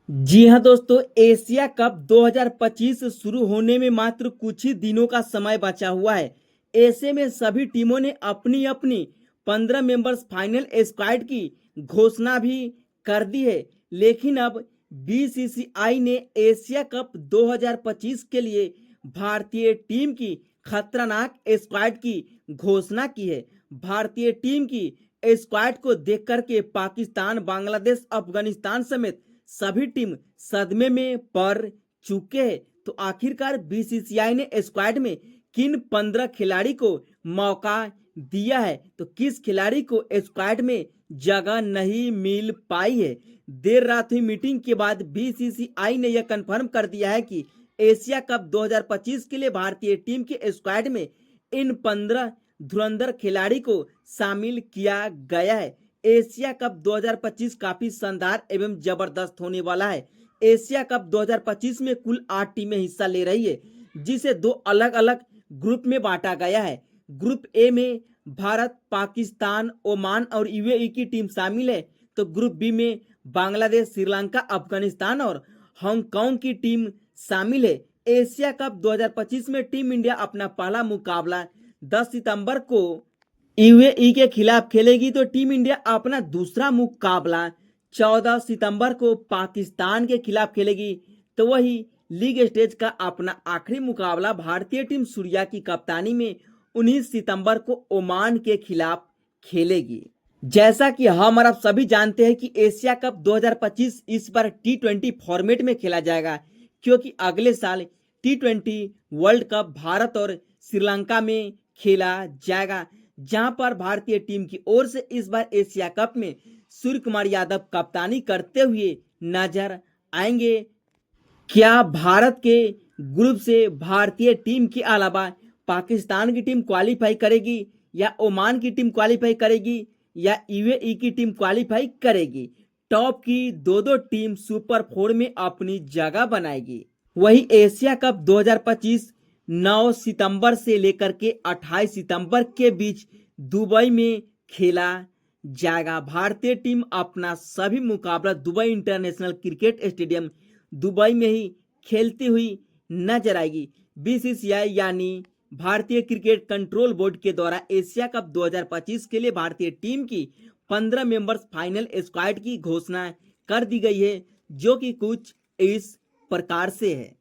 जी हाँ दोस्तों, Asia cup 2025 शुरू होने में मात्र कुछ ही दिनों का समय बचा हुआ है। ऐसे में सभी टीमों ने अपनी अपनी 15 मेंबर्स फाइनल स्क्वाड की घोषणा भी कर दी है। लेकिन अब बीसीसीआई ने एशिया कप 2025 के लिए भारतीय टीम की खतरनाक स्क्वाड की घोषणा की है। भारतीय टीम की स्क्वाड को देख करके पाकिस्तान, बांग्लादेश, अफगानिस्तान समेत सभी टीम सदमे में पड़ चुके हैं। तो आखिरकार बीसीसीआई ने स्क्वाड में किन 15 खिलाड़ी को मौका दिया है, तो किस खिलाड़ी को स्क्वाड में जगह नहीं मिल पाई है। देर रात हुई मीटिंग के बाद बीसीसीआई ने यह कंफर्म कर दिया है कि एशिया कप 2025 के लिए भारतीय टीम के स्क्वाड में इन 15 धुरंधर खिलाड़ी को शामिल किया गया है। एशिया कप 2025 काफी शानदार एवं जबरदस्त होने वाला है। एशिया कप 2025 में कुल 8 टीमें हिस्सा ले रही है, जिसे दो अलग अलग ग्रुप में बांटा गया है। ग्रुप ए में भारत, पाकिस्तान, ओमान और यूएई की टीम शामिल है, तो ग्रुप बी में बांग्लादेश, श्रीलंका, अफगानिस्तान और हांगकांग की टीम शामिल है। एशिया कप 2025 में टीम इंडिया अपना पहला मुकाबला 10 सितंबर को यूएई के खिलाफ खेलेगी, तो टीम इंडिया अपना दूसरा मुकाबला 14 सितंबर को पाकिस्तान के खिलाफ खेलेगी। तो वही लीग स्टेज का अपना आखिरी मुकाबला भारतीय टीम सूर्या की कप्तानी में 19 सितंबर को ओमान के खिलाफ खेलेगी। जैसा कि हम और आप सभी जानते हैं कि एशिया कप 2025 इस बार T20 फॉर्मेट में खेला जाएगा, क्योंकि अगले साल T20 वर्ल्ड कप भारत और श्रीलंका में खेला जाएगा, जहां पर भारतीय टीम की ओर से इस बार एशिया कप में सूर्य कुमार यादव कप्तानी करते हुए नजर आएंगे। क्या भारत के ग्रुप से भारतीय टीम के अलावा पाकिस्तान की टीम क्वालिफाई करेगी, या ओमान की टीम क्वालिफाई करेगी, या यूएई की टीम क्वालिफाई करेगी? टॉप की दो दो टीम सुपर 4 में अपनी जगह बनाएगी। वही एशिया कप 2025 9 सितंबर से लेकर के 28 सितंबर के बीच दुबई में खेला जाएगा। भारतीय टीम अपना सभी मुकाबला Dubai international cricket stadium Dubai में ही खेलती हुई नजर आएगी। बीसीसीआई यानी भारतीय क्रिकेट कंट्रोल बोर्ड के द्वारा एशिया कप 2025 के लिए भारतीय टीम की 15 मेंबर्स फाइनल स्क्वाड की घोषणा कर दी गई है, जो कि कुछ इस प्रकार से है।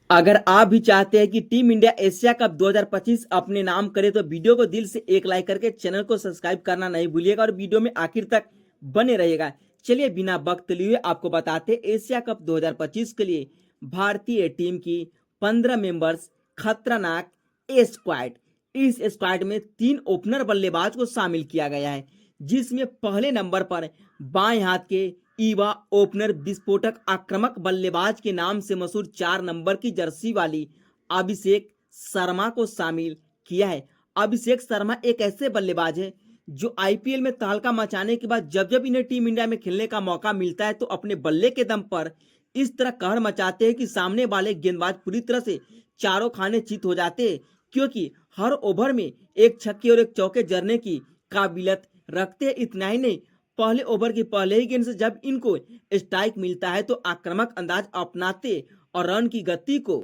अगर आप भी चाहते हैं कि टीम इंडिया एशिया कप 2025 अपने नाम करे, तो वीडियो को दिल से एक लाइक करके चैनल को सब्सक्राइब करना नहीं भूलिएगा और वीडियो में आखिर तक बने रहिएगा। चलिए बिना वक्त लिए आपको बताते एशिया कप 2025 के लिए भारतीय टीम की 15 मेंबर्स खतरनाक स्क्वाड। इस स्क्वाड में 3 ओपनर बल्लेबाज को शामिल किया गया है, जिसमें पहले नंबर पर बाएं हाथ के ईवा ओपनर विस्फोटक आक्रामक बल्लेबाज के नाम से मशहूर 4 नंबर की जर्सी वाली अभिषेक शर्मा को शामिल किया है। अभिषेक शर्मा एक ऐसे बल्लेबाज है जो आईपीएल में तहलका मचाने के बाद जब जब इन्हें टीम इंडिया में खेलने का मौका मिलता है, तो अपने बल्ले के दम पर इस तरह कहर मचाते हैं कि सामने वाले गेंदबाज पूरी तरह से चारों खाने चित हो जाते हैं, क्योंकि हर ओवर में एक छक्के और एक चौके जड़ने की काबिलियत रखते हैं। इतना ही नहीं, पहले ओवर की पहले ही गेंद से जब इनको स्ट्राइक मिलता है, तो आक्रामक अंदाज अपनाते और रन की गति को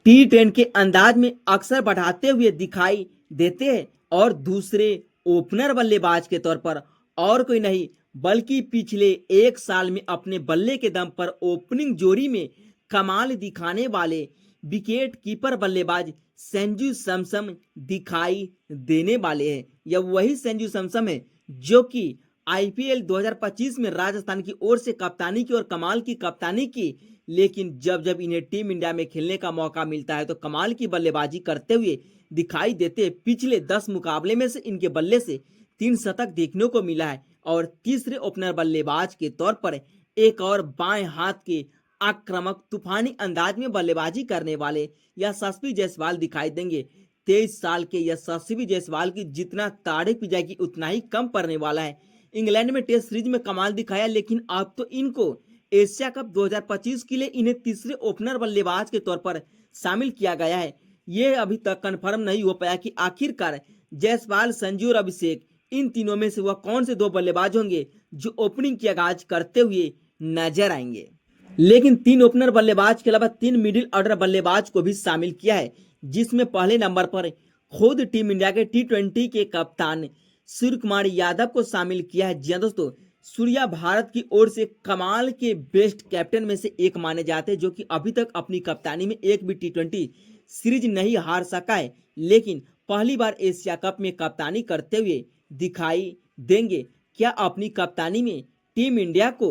T10 के अंदाज में अक्सर बढ़ाते हुए दिखाई देते हैं। और दूसरे ओपनर बल्लेबाज के तौर पर और कोई नहीं बल्कि पिछले एक साल में अपने बल्ले के दम पर ओपनिंग जोड़ी में कमाल दिखाने वाले विकेट कीपर बल्लेबाज संजू सैमसन दिखाई देने वाले हैं। यह वही संजू सैमसन है जो कि आईपीएल 2025 में राजस्थान की ओर से कप्तानी की और कमाल की कप्तानी की, लेकिन जब जब इन्हें टीम इंडिया में खेलने का मौका मिलता है, तो कमाल की बल्लेबाजी करते हुए दिखाई देते। पिछले 10 मुकाबले में से इनके बल्ले से 3 शतक देखने को मिला है। और तीसरे ओपनर बल्लेबाज के तौर पर एक और बाएं हाथ के आक्रामक तूफानी अंदाज में बल्लेबाजी करने वाले यशस्वी जायसवाल दिखाई देंगे। 23 साल के यशस्वी जायसवाल की जितना तारीफ की जाएगी उतना ही कम पड़ने वाला है। इंग्लैंड में टेस्ट सीरीज में कमाल दिखाया, लेकिन अब तो इनको एशिया कप 2025 के लिए इन्हें तीसरे ओपनर बल्लेबाज के तौर पर शामिल किया गया है। ये अभी तक कंफर्म नहीं हो पाया कि आखिरकार जायसवाल, संजू और अभिषेक इन तीनों में से वह कौन से 2 बल्लेबाज होंगे जो ओपनिंग की आगाज करते हुए नजर आएंगे। लेकिन 3 ओपनर बल्लेबाज के अलावा 3 मिडिल ऑर्डर बल्लेबाज को भी शामिल किया है, जिसमें पहले नंबर पर खुद टीम इंडिया के टी20 के कप्तान सूर्य कुमार यादव को शामिल किया है। जी हाँ दोस्तों, सूर्या भारत की ओर से कमाल के बेस्ट कैप्टन में से एक माने जाते हैं, जो कि अभी तक अपनी कप्तानी में एक भी टी20 सीरीज नहीं हार सका है, लेकिन पहली बार एशिया कप में कप्तानी करते हुए दिखाई देंगे। क्या अपनी कप्तानी में टीम इंडिया को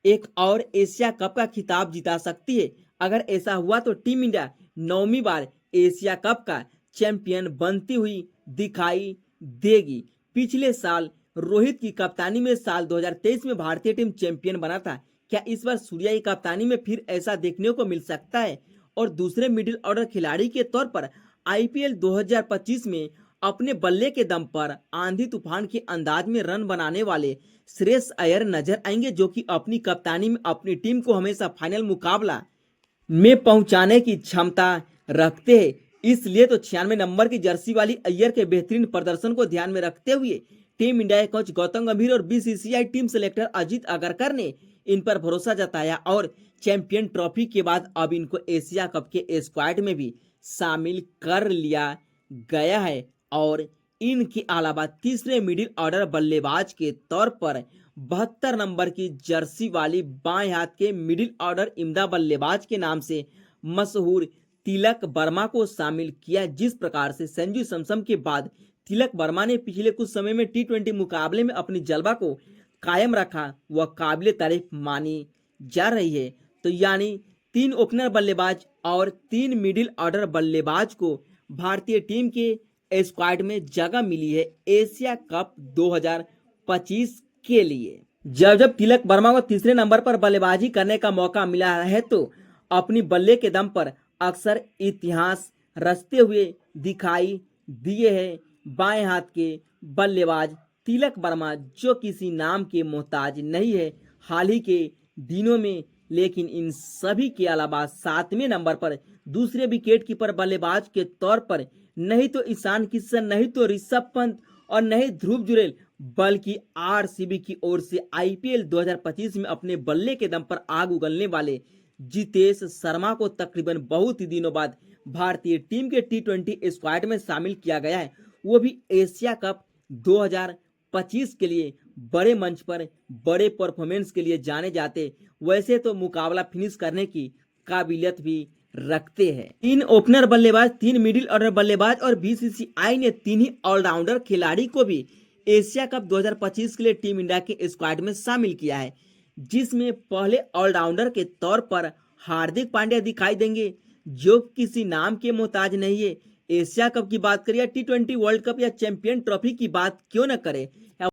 एक और एशिया कप का खिताब जिता सकती है? अगर ऐसा हुआ तो टीम इंडिया 9वीं बार एशिया कप का चैंपियन बनती हुई दिखाई देगी। पिछले साल रोहित की कप्तानी में साल 2023 में भारतीय टीम चैंपियन बना था। क्या इस बार सूर्या की कप्तानी में फिर ऐसा देखने को मिल सकता है? और दूसरे मिडिल ऑर्डर खिलाड़ी के तौर पर आईपीएल 2025 में अपने बल्ले के दम पर आंधी तूफान के अंदाज में रन बनाने वाले श्रेयस अय्यर नजर आएंगे, जो कि अपनी कप्तानी में अपनी टीम को हमेशा फाइनल मुकाबला में पहुंचाने की क्षमता रखते हैं। इसलिए तो 96 नंबर की जर्सी वाली अय्यर के बेहतरीन प्रदर्शन को ध्यान में रखते हुए टीम इंडिया के कोच गौतम गंभीर और BCCI team selector Ajit Agarkar ने इन पर भरोसा जताया और चैंपियन ट्रॉफी के बाद अब इनको एशिया कप के स्क्वाड में भी शामिल कर लिया गया है। और इनके अलावा तीसरे मिडिल ऑर्डर बल्लेबाज के तौर पर 72 नंबर की जर्सी वाली बाएं हाथ के मिडिल ऑर्डर इम्दा बल्लेबाज के नाम से मशहूर तिलक वर्मा को शामिल किया। जिस प्रकार से संजू सैमसन के बाद तिलक वर्मा ने पिछले कुछ समय में टी20 मुकाबले में अपनी जलवा को कायम रखा, वह काबिले तारीफ मानी जा रही है। तो यानी 3 ओपनर बल्लेबाज और 3 मिडिल ऑर्डर बल्लेबाज को भारतीय टीम के स्क्वाड में जगह मिली है एशिया कप 2025 के लिए। जब तिलक वर्मा को तीसरे नंबर पर बल्लेबाजी करने का मौका मिला है तो अपनी बल्ले के दम पर अक्सर इतिहास रचते हुए दिखाई दिए हैं बाएं हाथ के बल्लेबाज तिलक वर्मा, जो किसी नाम के मोहताज नहीं है हाल ही के दिनों में। लेकिन इन सभी के अलावा 7वें नंबर पर दूसरे विकेट कीपर बल्लेबाज के तौर पर नहीं तो ईशान किशन, नहीं तो ऋषभ पंत और नहीं ध्रुव जुरेल, बल्कि आरसीबी की ओर से आईपीएल 2025 में अपने बल्ले के दम पर आग उगलने वाले जितेश शर्मा को तकरीबन बहुत ही दिनों बाद भारतीय टीम के टी20 स्क्वाड में शामिल किया गया है, वो भी एशिया कप 2025 के लिए। बड़े मंच पर बड़े परफॉर्मेंस के लिए जाने जाते, वैसे तो मुकाबला फिनिश करने की काबिलियत भी रखते हैं। 3 ओपनर बल्लेबाज, 3 मिडिल ऑर्डर बल्लेबाज और बीसीसीआई ने 3 ही ऑलराउंडर खिलाड़ी को भी एशिया कप 2025 के लिए टीम इंडिया के स्क्वाड में शामिल किया है, जिसमें पहले ऑलराउंडर के तौर पर हार्दिक पांड्या दिखाई देंगे, जो किसी नाम के मोहताज नहीं है। एशिया कप की बात करें या टी20 वर्ल्ड कप या चैंपियन ट्रॉफी की बात क्यों न करें,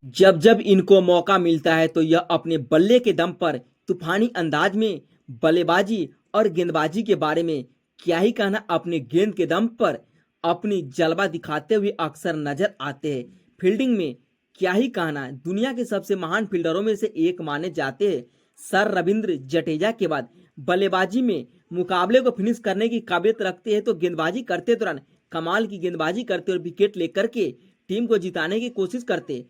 जब इनको मौका मिलता है तो यह अपने बल्ले के दम पर तूफानी अंदाज में बल्लेबाजी और गेंदबाजी के बारे में क्या ही कहना, अपने गेंद के दम पर अपनी जलवा दिखाते हुए अक्सर नजर आते हैं। फील्डिंग में क्या ही कहना, दुनिया के सबसे महान फील्डरों में से एक माने जाते हैं। सर रविंद्र जडेजा के बाद बल्लेबाजी में मुकाबले को फिनिश करने की काबिलियत रखते हैं, तो गेंदबाजी करते दौरान कमाल की गेंदबाजी करते और विकेट लेकर के टीम को जिताने की कोशिश करते।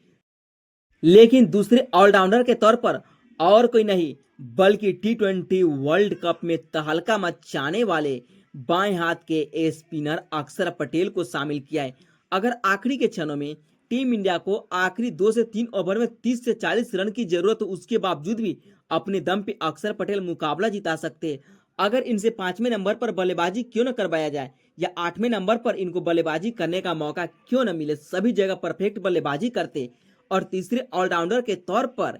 लेकिन दूसरे ऑलराउंडर के तौर पर और कोई नहीं बल्कि टी20 वर्ल्ड कप में तहलका मचाने वाले बाएं हाथ के स्पिनर अक्षर पटेल को शामिल किया है। अगर आखिरी के क्षणों में टीम इंडिया को आखिरी 2 से 3 ओवर में 30 से 40 रन की जरूरत हो, उसके बावजूद भी अपने दम पे अक्षर पटेल मुकाबला जिता सकते हैं। अगर इनसे 5वें नंबर पर बल्लेबाजी क्यों न करवाया जाए या 8वें नंबर पर इनको बल्लेबाजी करने का मौका क्यों न मिले, सभी जगह परफेक्ट बल्लेबाजी करते। और तीसरे ऑलराउंडर के तौर पर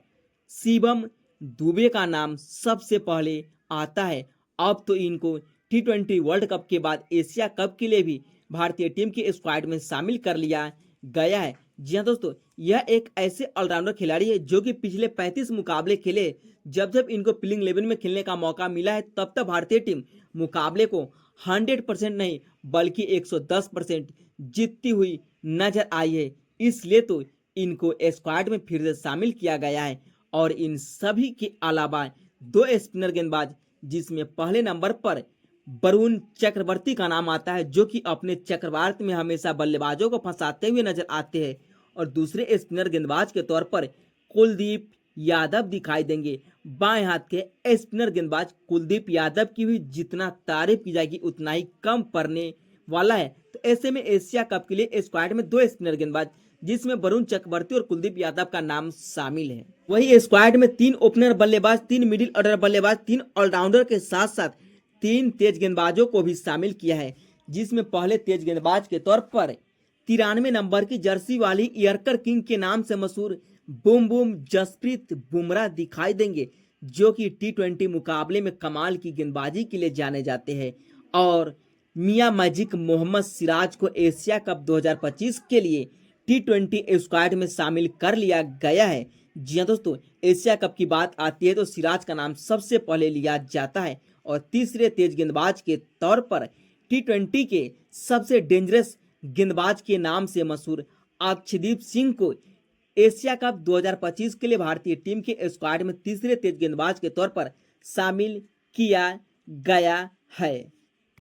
शिवम दुबे का नाम सबसे पहले आता है। अब तो इनको टी20 वर्ल्ड कप के बाद एशिया कप के लिए भी भारतीय टीम के स्क्वाड में शामिल कर लिया गया है। जी हाँ दोस्तों, यह एक ऐसे ऑलराउंडर खिलाड़ी है जो कि पिछले 35 मुकाबले खेले। जब इनको प्लेइंग 11 में खेलने का मौका मिला है, तब तक भारतीय टीम मुकाबले को 100% नहीं बल्कि 110% जीतती हुई नजर आई है। इसलिए तो इनको स्क्वाड में फिर से शामिल किया गया है। और इन सभी के अलावा 2 स्पिनर गेंदबाज, जिसमें पहले नंबर पर वरुण चक्रवर्ती का नाम आता है, जो कि अपने चक्रवात में हमेशा बल्लेबाजों को फंसाते हुए नजर आते हैं। और दूसरे स्पिनर गेंदबाज के तौर पर कुलदीप यादव दिखाई देंगे। बाएं हाथ के स्पिनर गेंदबाज कुलदीप यादव की भी जितना तारीफ की जाएगी उतना ही कम पड़ने वाला है। तो ऐसे में एशिया कप के लिए स्क्वाड में 2 स्पिनर गेंदबाज जिसमें वरुण चक्रवर्ती और कुलदीप यादव का नाम शामिल है। वही स्क्वाड में 3 ओपनर बल्लेबाज, 3 मिडिल ऑर्डर बल्लेबाज, 3 ऑलराउंडर के साथ साथ 3 तेज गेंदबाजों को भी शामिल किया है, जिसमें पहले तेज गेंदबाज के तौर पर 93 नंबर की जर्सी वाली यॉर्कर किंग के नाम से मशहूर बूम बूम जसप्रीत बुमराह दिखाई देंगे, जो कि टी20 मुकाबले में कमाल की गेंदबाजी के लिए जाने जाते हैं। और मियां मैजिक मोहम्मद सिराज को एशिया कप 2025 के लिए टी20 स्क्वाड में शामिल कर लिया गया है। जी हाँ दोस्तों, एशिया कप की बात आती है तो सिराज का नाम सबसे पहले लिया जाता है और तीसरे तेज गेंदबाज के तौर पर टी20 के सबसे डेंजरस गेंदबाज के नाम से मशहूर अक्षदीप सिंह को एशिया कप 2025 के लिए भारतीय टीम के स्क्वाड में तीसरे तेज गेंदबाज के तौर पर शामिल किया गया है।